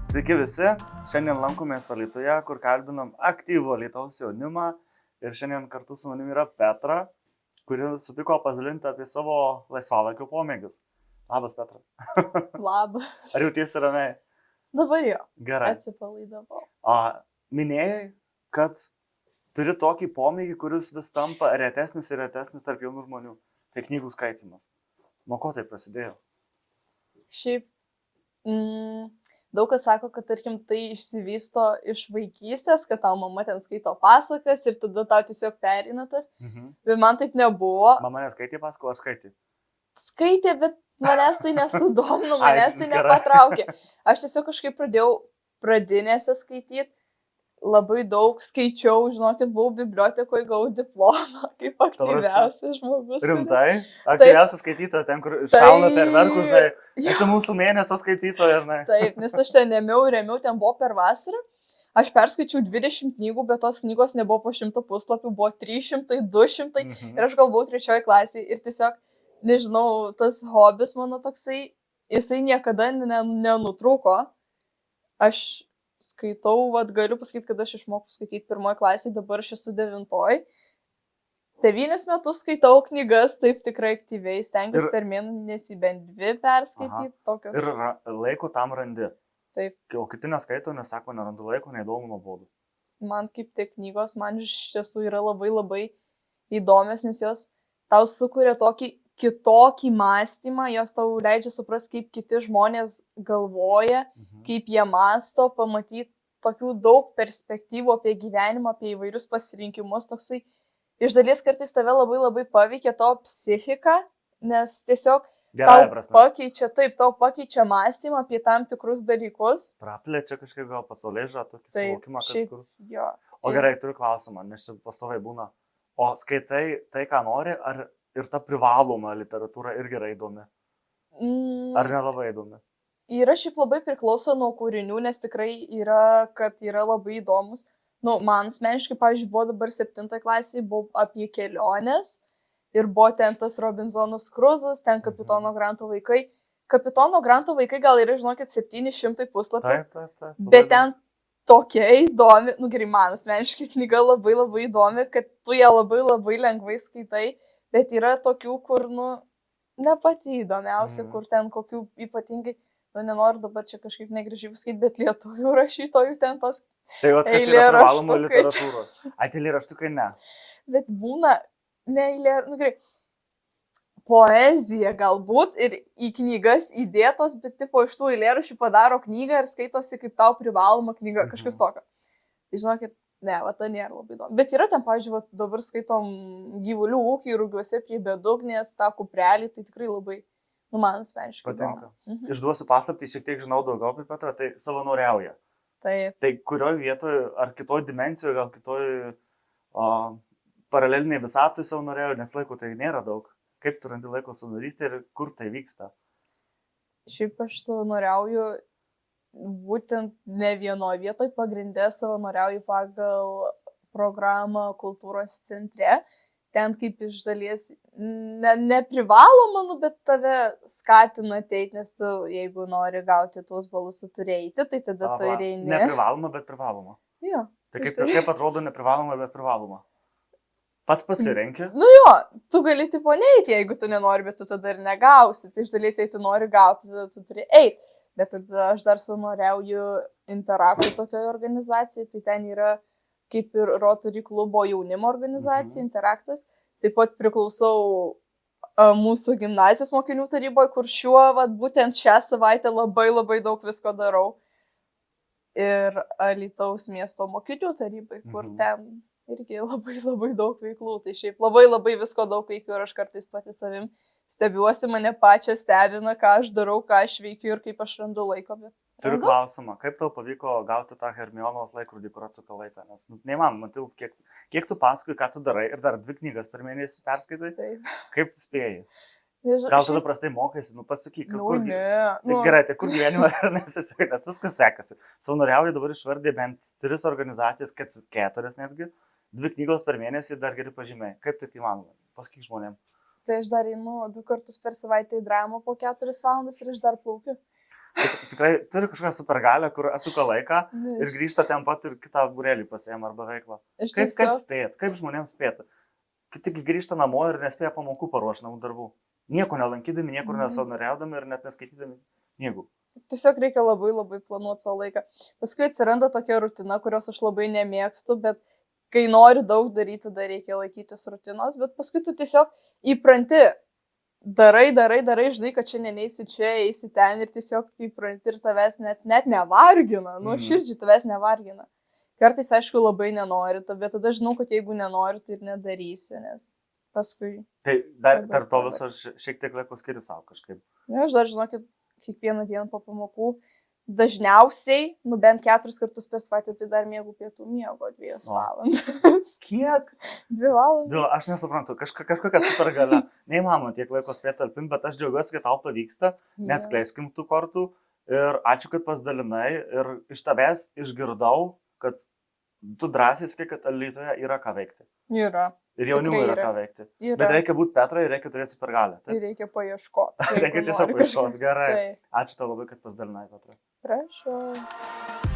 Sveiki visi, šiandien lankomės Alytuje, kur kalbinam aktyvų Alytaus jaunimą ir šiandien kartu su manimi yra Petra, kuri sutiko pasidalinti apie savo laisvalaikio pomėgius. Labas, Petra. Labas. Ar jautiesi ramiai? Dabar jo. Gerai. Atsipalaidavau. Minėjai, kad turi tokį pomėgį, kuris vis tampa retesnis ir retesnis tarp jaunų žmonių. Tai knygų skaitymas. Nuo ko tai prasidėjo? Šiaip daug kas sako, kad tarkim tai išsivysto iš vaikystės, kad tau mama ten skaito pasakas ir tada tau tiesiog perina tas. Bet man taip nebuvo. Mama neskaitė pasakų, ar skaitė? Skaitė, bet manęs tai nesudomino, manęs tai nepatraukė. Aš tiesiog kažkaip pradėjau pradinėse skaityti. Labai daug skaičiau, žinokit, buvau bibliotekoje, gavau diplomą kaip aktyviausias žmogus. Rimtai? Aktyviausias skaitytojas, ten, kur šauna per verkus, žinai, esi mūsų mėnesio skaitytojas, žinai. Taip, nes aš ten remiau, ten buvo per vasarą. Aš perskaičiau 20 knygų, bet tos knygos nebuvo po 100 puslapių, buvo 300, 200 ir aš gal buvau 3 klasėje ir tiesiog, nežinau, tas hobis mano toksai, jisai niekada nenutrūko. Aš skaitau, galiu pasakyti, kad aš išmokau skaityti 1 klasėje, dabar aš esu 9. 9 metus skaitau knygas, taip tikrai aktyviai, stengiuosi per mėnesį bent 2 perskaityti. Tokios. Ir laiko tam randi. Taip. O kiti neskaito, nesako, nerandu laiko, neįdomu, nuobodu. Man kaip tie knygos, man iš tiesų yra labai labai įdomios, nes jos tau sukuria tokį kitokį mąstymą, jos tau leidžia suprasti, kaip kiti žmonės galvoja, kaip jie mąsto, pamatyti tokių daug perspektyvų apie gyvenimą, apie įvairius pasirinkimus. Toksai iš dalies kartais tave labai labai paveikia tavo psichiką, nes tiesiog tau pakeičia mąstymą apie tam tikrus dalykus. Praplečia kažkaip gal pasaulėžiūrą, tokį suvokimą kažkur. Jo. O gerai, turiu klausimą, nes čia pastoviai būna. O skaitai tai, ką nori, ar ir ta privaloma literatūra irgi yra įdomi? Ar nelabai įdomi? Yra šiaip labai priklauso nuo kūrinių, nes tikrai yra, kad yra labai įdomus. Man asmeniškai, pavyzdžiui, buvo dabar 7 klasėje, buvo apie keliones ir buvo ten tas Robinzonas Kruzas, ten Kapitono Granto vaikai. Kapitono Granto vaikai gal yra, žinokit, 700 puslapių, taip, bet ten tokia įdomi, gerai, man asmeniškai knyga labai labai įdomi, kad tu ją labai labai lengvai skaitai, bet yra tokių, kur, ne pati įdomiausia, kur ten kokių ypatingai, nenoriu dabar čia kažkaip negražiai pasakyti, bet lietuvių rašytojų ten tos eilėraštukai. Eilėraštukai ne. Bet būna, gerai, poezija galbūt ir į knygas įdėtos, bet tipo iš tų eilėraščių padaro knygą ir skaitosi kaip tau privaloma knyga, kažkas tokio. Žinokit, ta nėra labai įdomi. Bet yra ten, pavyzdžiui, dabar skaitom Gyvulių ūkį Rugiuose prie Bedugnės, tą kuprelį, tai tikrai labai, man asmeniškai patinka. Išduosiu paslaptį, šiek tiek žinau daugiau apie Petrą, tai savanoriauja. Taip. Tai kurioje vietoje, ar kitoje dimensijoje, gal kitoje paralelinėje visatoje savanoriauja, nes laiko tai nėra daug. Kaip tu randi laiko savanorystę ir kur tai vyksta? Šiaip aš savanoriauju būtent ne vienoje vietoje, pagrindė savanoriauju pagal programą kultūros centre. Ten kaip iš dalies neprivaloma, bet tave skatina ateiti, nes tu, jeigu nori gauti tuos balus, tu turi eiti, tai tada tu ir eini. Neprivaloma, bet privaloma. Jo. Tai kaip atrodo neprivaloma, bet privaloma? Pats pasirenki? Jo, tu gali tipo neiti, jeigu tu nenori, bet tu tada ir negausi. Tai iš dalies, jei tu nori gauti, tada tu turi eiti. Bet tada aš dar savanoriauju Interaktui tokioje organizacijoje, tai ten yra kaip ir Rotary klubo jaunimo organizacija, Interaktas. Taip pat priklausau mūsų gimnazijos mokinių taryboje, kur būtent šią savaitę labai labai daug visko darau. Ir Alytaus miesto mokinių tarybai, kur ten irgi labai labai daug veiklų. Tai šiaip labai labai visko daug veikiu ir aš kartais pati savim stebiuosi, mane pačią stebina, ką aš darau, ką aš veikiu ir kaip aš randu laiko. Turiu klausimą, kaip tau pavyko gauti tą Hermionos laikrodį, kur atsuka laiką? Nes neįmanoma, kiek tu pasakoji, ką tu darai ir dar 2 knygas per mėnesį perskaitai? Taip. Kaip tu spėjai? Gal tada prastai mokaisi, pasakyk, ne. Gerai, tai kur gyvenime nesiseka, nes viskas sekasi. Savanoriauji dabar išvardė bent 3 organizacijas, 4 netgi, 2 knygos per mėnesį dar geri pažymiai. Kaip taip įmanoma? Pasakyk žmonėms. Tai aš dar einu 2 kartus per savaitę į dramą po 4 valandas ir aš dar plaukiu. Tikrai turi kažkokią supergalę, kur atsuko laiką ir grįžta ten pat ir kitą būrelį pasiėmė arba veiklą. Iš Kaip tiesų, spėt? Kaip žmonėms spėti? Kiti grįžta namo ir nespėja pamokų paruošti namų darbų. Nieko nelankydami, niekur nesavanoriaudami ir net neskaitydami knygų. tiesiog reikia labai labai planuoti savo laiką. Paskui atsiranda tokia rutina, kurios aš labai nemėgstu, bet kai nori daug daryti, tada reikia laikytis rutinos, bet paskui tu tiesiog įpranti. Darai, žinai, kad šiandien eisi čia, eisi ten ir tiesiog įpranti ir tavęs net nevargina, širdžiai tavęs nevargina. Kartais, aišku, labai nenori, bet tada žinau, kad jeigu nenori, tai ir nedarysiu, nes paskui... Tai dar tarp to viso aš šiek tiek laiko skiriu savo kažkaip. Ja, aš dar žinokit, kiekvieną dieną po pamokų, dažniausiai, bent 4 kartus per savaitę, tai dar miegu pietų miego 2 valandas. Kiek? 2 valandas. Aš nesuprantu, kažkokia supergalia. Neįmanoma tiek laiko spėti talpinti, bet aš džiaugiuosi, kad tau pavyksta, neskleiskim tų kortų ir ačiū, kad pasidalinai ir iš tavęs išgirdau, kad tu drąsiai sakai, kad Alytuje yra ką veikti. Yra. Ir jaunimui yra ką veikti. Yra. Bet reikia būti Petra ir reikia turėti supergalę. Ir reikia paieškoti. Reikia tiesiog paieškoti. Gerai. Tai. Ačiū tau labai, kad pasidalinai, Petra. Prašau.